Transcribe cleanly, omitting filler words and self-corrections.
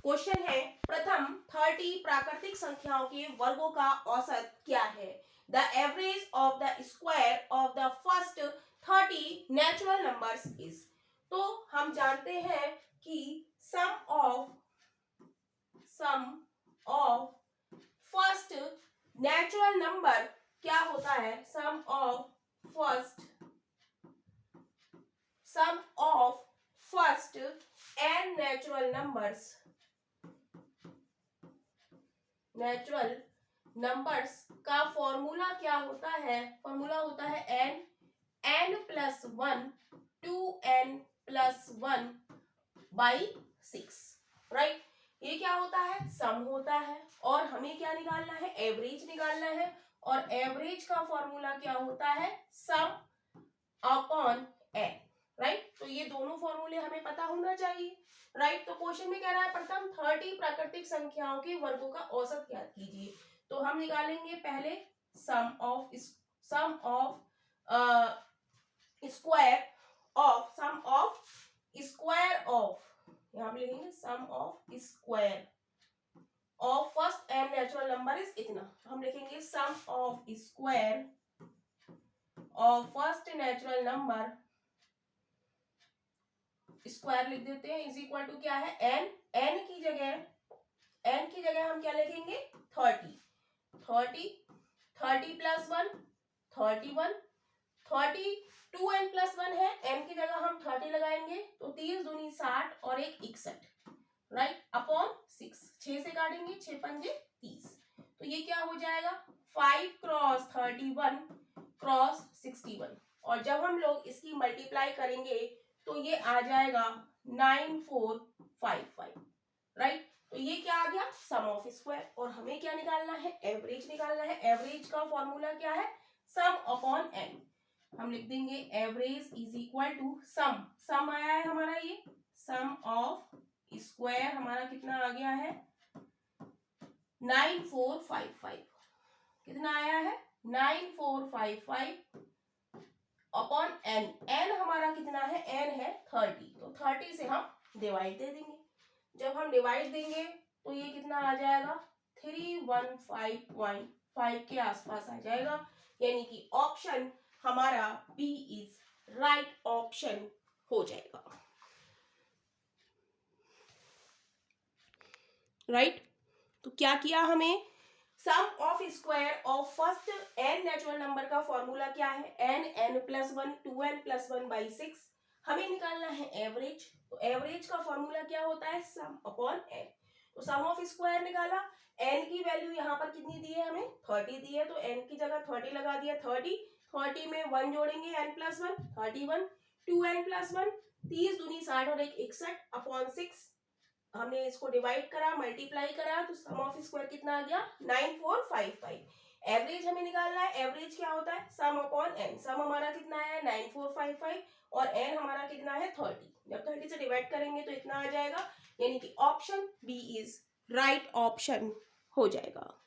Question है प्रथम 30 प्राकृतिक संख्याओं के वर्गों का औसत क्या है? The average of the square of the first 30 natural numbers is. तो हम जानते हैं कि sum of first natural number क्या होता है? Sum of first n natural numbers का फॉर्मूला क्या होता है? फॉर्मूला होता है n plus 1 2n+1 by 6, right. ये क्या होता है? सम होता है और हमें क्या निकालना है? एवरेज निकालना है। और एवरेज का फॉर्मूला क्या होता है? सम अपॉन n, राइट। तो ये दोनों फॉर्मूले हमें पता होना चाहिए, राइट। तो क्वेश्चन में कह रहा है प्रथम 30 प्राकृतिक संख्याओं के वर्गों का औसत ज्ञात कीजिए। तो हम निकालेंगे पहले सम ऑफ स्क्वायर ऑफ यहाँ पे लिखेंगे sum of square of first n natural number is इतना। हम लिखेंगे sum of square of first natural number, square लिख देते हैं, इज इक्वल टू क्या है? n की जगह हम क्या लिखेंगे? 30 प्लस 1 31, 2n+1 है, n की जगह हम 30 लगाएंगे तो 30 दूनी 60 और 1 61, राइट, अपॉन 6। 6 से काटेंगे, 6 पंजे 30। तो ये क्या हो जाएगा? 5 क्रॉस 31 क्रॉस 61। और जब हम लोग इसकी मल्टीप्लाई करेंगे तो ये आ जाएगा 9455, राइट। तो ये क्या आ गया? सम ऑफ स्क्वायर। और हमें क्या निकालना है? एवरेज निकालना है। एवरेज का फॉर्मूला क्या है? सम अपॉन n। हम लिख देंगे average is equal to some आया है हमारा, ये सम ऑफ स्क्वायर हमारा कितना आ गया है? 9455। कितना आया है? 9455 अपॉन n हमारा कितना है? n है 30। तो 30 से हम डिवाइड दे देंगे। जब हम डिवाइड देंगे तो ये कितना आ जाएगा? 315.5 के आसपास आ जाएगा। यानी कि ऑप्शन हमारा बी इज राइट ऑप्शन हो जाएगा, राइट। तो क्या किया हमें? Sum of square of first n natural number का फॉर्मूला क्या है? n+1 2n+1 by 6। हमें निकालना है एवरेज। तो एवरेज का फॉर्मूला क्या होता है? सम अपॉन n। तो सम ऑफ स्क्वायर निकाला, n की वैल्यू यहाँ पर कितनी दी है? हमें 30 दी है, तो n की जगह 30 लगा दिया। 30 में 1 जोड़ेंगे, n+1 31, 2n+1 30 दूनी 60 और 1 61 अपॉन 6। हमने इसको डिवाइड करा, मल्टीप्लाई करा, तो सम ऑफ स्क्वायर कितना आ गया? 9455। एवरेज हमें निकालना है। एवरेज क्या होता है? सम अपॉन n। सम हमारा कितना है? 9455 और n हमारा कितना है? 30। जब 30 से डिवाइड करेंगे तो इतना आ जाएगा। यानी कि option B is right option हो जाएगा।